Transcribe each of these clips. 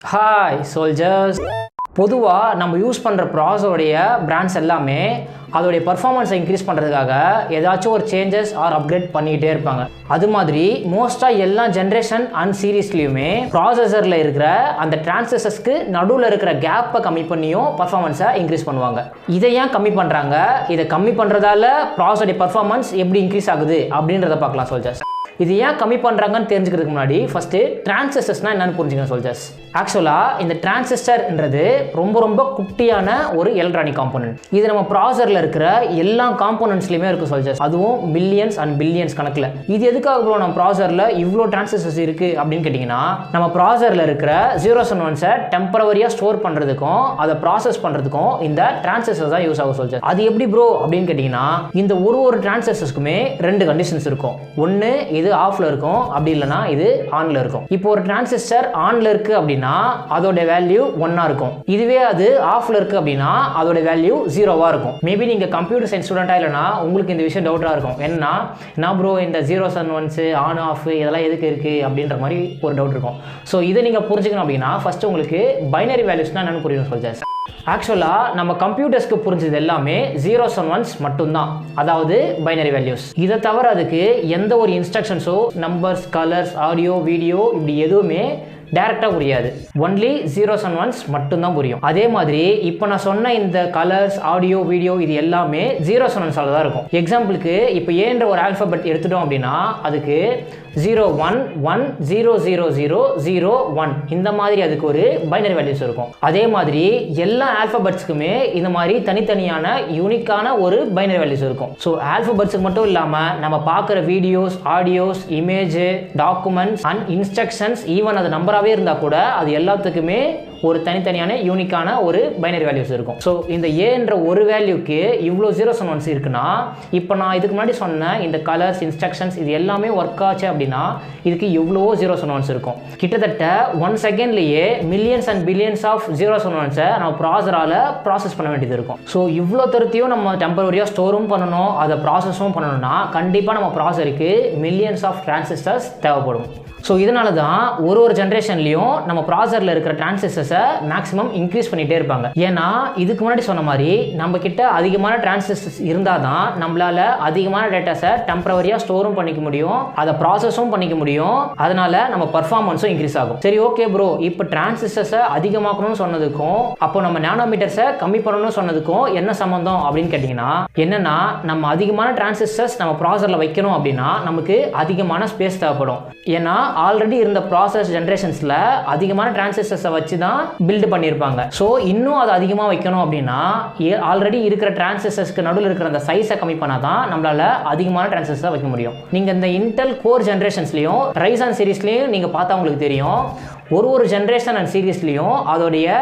Hi soldiers. பொதுவாக நம்ம use பண்ணுற ப்ராஸோடைய பிராண்ட்ஸ் எல்லாமே அதோடைய பர்ஃபார்மன்ஸை இன்க்ரீஸ் பண்ணுறதுக்காக ஏதாச்சும் ஒரு சேஞ்சஸ் ஆர் அப்கிரேட் பண்ணிக்கிட்டே இருப்பாங்க. அது மாதிரி மோஸ்ட்டாக எல்லா ஜென்ரேஷன் அண்ட் சீரீஸ்லையுமே ப்ராசஸரில் இருக்கிற அந்த டிரான்சிஸ்டர்ஸ்க்கு நடுவில் இருக்கிற கேப்பை கம்மி பண்ணியும் பர்ஃபார்மன்ஸை இன்க்ரீஸ் பண்ணுவாங்க. இதை ஏன் கம்மி பண்ணுறாங்க, இதை கம்மி பண்ணுறதால ப்ராசஸோடைய பர்ஃபார்மன்ஸ் எப்படி இன்க்ரீஸ் ஆகுது அப்படின்றத பார்க்கலாம் சோல்ஜர்ஸ். இது ஏன் கம்மி பண்ணுறாங்கன்னு தெரிஞ்சுக்கிறதுக்கு முன்னாடி ஃபஸ்ட்டு டிரான்சிஸ்டர்ஸ்னால் என்னென்னு புரிஞ்சுக்கணும் சோல்ஜர்ஸ். ஆக்சுவலாக இந்த டிரான்சிஸ்டர்ன்றது ரொம்ப குட்டியான ஒரு எலக்ட்ரானிக் காம்போனன்ட். இது நம்ம ப்ராசரில் இருக்கிற எல்லா காம்போனன்ட்ஸ்லையுமே இருக்கும் சோல்ஜர்ஸ், அதுவும் மில்லியன்ஸ் அண்ட் பில்லியன்ஸ் கணக்கில். இது எதுக்காக ப்ரோ நம்ம ப்ராசரில் இவ்வளோ டிரான்சிஸ்டர்ஸ் இருக்குது அப்படின்னு கேட்டிங்கன்னா, நம்ம ப்ராசரில் இருக்கிற ஜீரோஸ் அண்ட் ஒன்ஸை டெம்பரவரியாக ஸ்டோர் பண்ணுறதுக்கும் அதை ப்ராசஸ் பண்ணுறதுக்கும் இந்த டிரான்சிஸ்டர் தான் யூஸ் ஆகும் சோல்ஜர்ஸ். அது எப்படி ப்ரோ அப்படின்னு கேட்டிங்கன்னா, இந்த ஒரு டிரான்சிஸ்டர்ஸ்க்குமே ரெண்டு கண்டிஷன்ஸ் இருக்கும். ஒன்று இது ஆஃப்ல இருக்கும், அப்படி இல்லைனா இது ஆன்ல இருக்கும். இப்போ ஒரு டிரான்சிஸ்டர் ஆன்ல இருக்கு அப்படின்னா அதோட வேல்யூ 1 இருக்கும். இதுவே அது ஆஃப்ல இருக்கு அப்படின்னா அதோட வேல்யூ 0 இருக்கும். மேபி நீங்க கம்ப்யூட்டர் சயின்ஸ் ஸ்டூடெண்டா இல்லைனா உங்களுக்கு இந்த விஷயம் டவுட்டா இருக்கும். என்ன ப்ரோ இந்த zeros and once on off இதெல்லாம் எதுக்கு இருக்கு அப்படின்ற மாதிரி ஒரு டவுட் இருக்கும். ஸோ இதை நீங்க புரிஞ்சுக்கணும் அப்படின்னா ஃபர்ஸ்ட் உங்களுக்கு பைனரி வேல்யூஸ்னா என்னன்னு புரியணும் சொல்லுங்க. ஆக்சுவலாக நம்ம கம்ப்யூட்டர்ஸ்க்கு புரிஞ்சது எல்லாமே ஜீரோஸ் அண்ட் ஒன்ஸ் மட்டும்தான், அதாவது பைனரி வேல்யூஸ். இதை தவிர அதுக்கு எந்த ஒரு இன்ஸ்ட்ரக்ஷன்ஸோ நம்பர்ஸ், கலர்ஸ், ஆடியோ, வீடியோ இப்படி எதுவுமே டைரக்டாக புரியாது. ஒன்லி ஜீரோஸ் அண்ட் ஒன்ஸ் மட்டும்தான் புரியும். அதே மாதிரி இப்போ நான் சொன்ன இந்த கலர்ஸ், ஆடியோ, வீடியோ இது எல்லாமே ஜீரோஸ் அண்ட் ஒன்ஸால் தான் இருக்கும். எக்ஸாம்பிளுக்கு இப்போ ஏன்ற ஒரு ஆல்ஃபபெட் எடுத்துட்டோம் அப்படின்னா அதுக்கு 011 00001 இந்த மாதிரி அதுக்கு ஒரு பைனரி வேல்யூஸ் இருக்கும். அதே மாதிரி எல்லா ஆல்ஃபபெட்ஸ்க்குமே இந்த மாதிரி தனித்தனியான யூனிக்கான ஒரு பைனரி வேல்யூஸ் இருக்கும். ஸோ ஆல்ஃபபெட்ஸுக்கு மட்டும் இல்லாமல் நம்ம பார்க்குற videos, audios, image, documents and instructions, even அது நம்பராகவே இருந்தால் கூட அது எல்லாத்துக்குமே ஒரு தனித்தனியான யூனிக்கான ஒரு பைனரி வேல்யூஸ் இருக்கும். ஸோ இந்த ஏன்ற ஒரு வேல்யூக்கு இவ்வளோ ஜீரோஸ் அண்ட் ஒன்ஸ் இருக்குன்னா, இப்போ நான் இதுக்கு முன்னாடி சொன்ன இந்த கலர்ஸ், இன்ஸ்ட்ரக்ஷன்ஸ் இது எல்லாமே ஒர்க் ஆச்சு அப்படின்னா இதுக்கு எவ்வளோ ஜீரோஸ் அண்ட் ஒன்ஸ் இருக்கும். கிட்டத்தட்ட 1 செகண்ட்லேயே millions and billions of zeros and ஒன்ஸை நம்ம ப்ராசரால் ப்ராசஸ் பண்ண வேண்டியது இருக்கும். ஸோ இவ்வளோ தரத்தையும் நம்ம டெம்பரரியாக ஸ்டோரும் பண்ணணும், அதை ப்ராசஸும் பண்ணணும்னா கண்டிப்பாக நம்ம ப்ராசருக்கு மில்லியன்ஸ் ஆஃப் டிரான்சிஸ்டர்ஸ் தேவைப்படும். ஸோ இதனால தான் ஒரு ஜென்ரேஷன்லையும் நம்ம ப்ராசரில் இருக்கிற டிரான்சிஸ்டர்ஸை மேக்ஸிமம் இன்க்ரீஸ் பண்ணிகிட்டே இருப்பாங்க. ஏன்னா இதுக்கு முன்னாடி சொன்ன மாதிரி நம்ம கிட்ட அதிகமான டிரான்சிஸ்டர்ஸ் இருந்தால் தான் நம்மளால் அதிகமான டேட்டாஸை டெம்பரவரியாக ஸ்டோரும் பண்ணிக்க முடியும், அதை ப்ராசஸும் பண்ணிக்க முடியும். அதனால நம்ம பர்ஃபார்மன்ஸும் இன்க்ரீஸ் ஆகும். சரி, ஓகே ப்ரோ, இப்போ டிரான்சிஸ்டர்ஸை அதிகமாக்கணும்னு சொன்னதுக்கும் அப்போ நம்ம நானோமீட்டர்ஸை கம்மி பண்ணணும்னு சொன்னதுக்கும் என்ன சம்மந்தம் அப்படின்னு கேட்டிங்கன்னா, என்னன்னா நம்ம அதிகமான டிரான்சிஸ்டர்ஸ் நம்ம ப்ராசரில் வைக்கணும் அப்படின்னா நமக்கு அதிகமான ஸ்பேஸ் தேவைப்படும். ஏன்னா ஆல்ரெடி இருந்த ப்ராசஸ் ஜென்ரேஷன்ஸில் அதிகமான டிரான்சிஸ்டர்ஸை வச்சு தான் பில்டு பண்ணியிருப்பாங்க. ஸோ இன்னும் அதை அதிகமாக வைக்கணும் அப்படின்னா ஆல்ரெடி இருக்கிற டிரான்சிஸ்டர்ஸ்க்கு நடுவில் இருக்கிற அந்த சைஸை கம்மி பண்ணால் தான் நம்மளால் அதிகமான டிரான்சிஸ்டர்ஸை வைக்க முடியும். நீங்கள் இந்த இன்டெல் கோர் ஜென்ரேஷன்ஸ்லையும் ரைசான் சீரீஸ்லையும் நீங்கள் பார்த்தா உங்களுக்கு தெரியும், ஒரு ஜென்ரேஷன் அண்ட் சீரீஸ்லையும் அதோடைய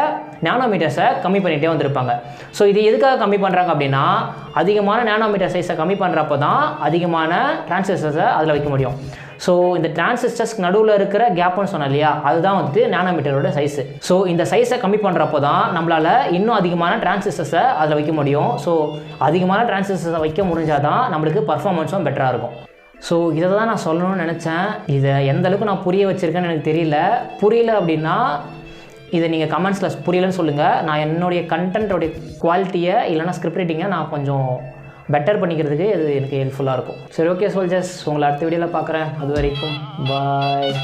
நானோமீட்டர்ஸை கம்மி பண்ணிகிட்டே வந்திருப்பாங்க. ஸோ இது எதுக்காக கம்மி பண்ணுறாங்க அப்படின்னா, அதிகமான நானோமீட்டர் சைஸை கம்மி பண்ணுறப்போ தான் அதிகமான டிரான்சிஸ்டர்ஸை அதில் வைக்க முடியும். ஸோ இந்த டிரான்சிஸ்டர்ஸ்க்கு நடுவில் இருக்கிற கேப்னு சொன்னேன் இல்லையா, அதுதான் வந்துட்டு நானோமீட்டரோட சைஸு. ஸோ இந்த சைஸை கம்மி பண்ணுறப்போ தான் நம்மளால் இன்னும் அதிகமான டிரான்சிஸ்டர்ஸை அதில் வைக்க முடியும். ஸோ அதிகமான டிரான்சிஸ்டர்ஸை வைக்க முடிஞ்சால் தான் நம்மளுக்கு பர்ஃபார்மன்ஸும் பெட்டராக இருக்கும். ஸோ இதை தான் நான் சொல்லணும்னு நினச்சேன். இதை எந்த அளவுக்கு நான் புரிய வச்சுருக்கேன்னு எனக்கு புரியல அப்படின்னா இதை நீங்கள் கமெண்ட்ஸில் புரியலன்னு சொல்லுங்கள். நான் என்னுடைய கண்டென்ட்டோடைய குவாலிட்டியை இல்லைனா ஸ்கிரிப்ட் ரைட்டிங்கை நான் கொஞ்சம் பெட்டர் பண்ணிக்கிறதுக்கு இது எனக்கு ஹெல்ப்ஃபுல்லாக இருக்கும். சரி, ஓகே சோல்ஜர்ஸ், உங்களை அடுத்த வீடியோவில் பார்க்குறேன். அது வரைக்கும் பாய்.